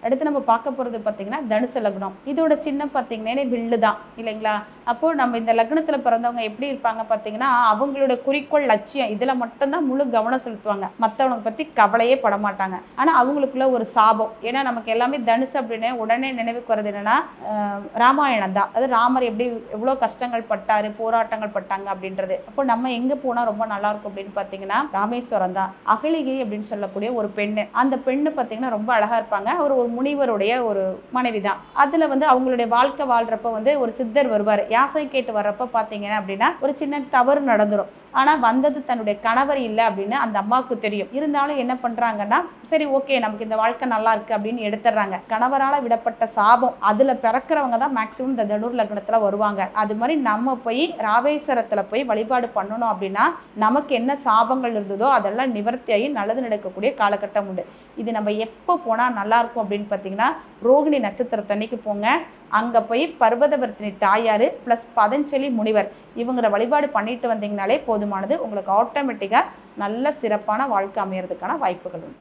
அடுத்து நம்ம பார்க்க போகிறது பார்த்தீங்கன்னா தனுசு லக்னம். இதோட சின்னம் பார்த்தீங்கன்னா வில்லு தான் இல்லைங்களா. அப்போது நம்ம இந்த லக்னத்தில் பிறந்தவங்க எப்படி இருப்பாங்க பார்த்தீங்கன்னா, அவங்களோட குறிக்கோள் லட்சியம் இதில் மட்டும்தான் முழு கவனம் செலுத்துவாங்க. மற்றவங்களை பற்றி கவலையே பட மாட்டாங்க. ஆனால் அவங்களுக்குள்ள ஒரு சாபம். ஏன்னா நமக்கு எல்லாமே தனுசு அப்படின்னு உடனே நினைவுக்கு வருது என்னன்னா ராமாயணம் தான். அது ராமர் எப்படி எவ்வளோ கஷ்டங்கள் பட்டாரு, போராட்டங்கள் பட்டாங்க அப்படின்றது. அப்போ நம்ம எங்கே போனால் ரொம்ப நல்லா இருக்கும் அப்படின்னு பார்த்தீங்கன்னா ராமேஸ்வரம் தான். அகலிகை அப்படின்னு சொல்லக்கூடிய ஒரு பெண்ணு, அந்த பெண்ணு பார்த்தீங்கன்னா ரொம்ப அழகாக இருப்பாங்க. அவர் ஒரு முனிவருடைய ஒரு மனைவி தான். அதில் வந்து அவங்களுடைய வாழ்க்கை வாழ்கிறப்ப வந்து ஒரு சித்தர் வருவார். யாசை கேட்டு வர்றப்ப பார்த்தீங்கன்னா அப்படின்னா ஒரு சின்ன தவறு நடந்துடும். ஆனால் வந்தது தன்னுடைய கணவர் இல்லை அப்படின்னு அந்த அம்மாவுக்கு தெரியும். இருந்தாலும் என்ன பண்ணுறாங்கன்னா, சரி ஓகே நமக்கு இந்த வாழ்க்கை நல்லா இருக்குது அப்படின்னு எடுத்துடுறாங்க. கணவரால் விடப்பட்ட சாபம் அதில் பிறக்கிறவங்க தான் மேக்சிமம் இந்த தனுர் லக்னத்தில் வருவாங்க. அது மாதிரி நம்ம போய் ராமேஸ்வரத்தில் போய் வழிபாடு பண்ணணும் அப்படின்னா நமக்கு என்ன சாபங்கள் இருந்ததோ அதெல்லாம் நிவர்த்தியாகி நல்லது நடக்கக்கூடிய காலகட்டம் உண்டு. இது நம்ம எப்போ போனால் நல்லாயிருக்கும் அப்படின்னு பார்த்தீங்கன்னா ரோகிணி நட்சத்திரத்தன்னைக்கு போங்க. அங்கே போய் பர்வதவர்த்தினி தாயார் ப்ளஸ் பதஞ்சலி முனிவர் இவங்களை வழிபாடு பண்ணிட்டு வந்தீங்கனாலே போதுமானது. உங்களுக்கு ஆட்டோமேட்டிக்காக நல்ல சிறப்பான வாழ்க்கை அமையறதுக்கான வாய்ப்புகள் உண்டு.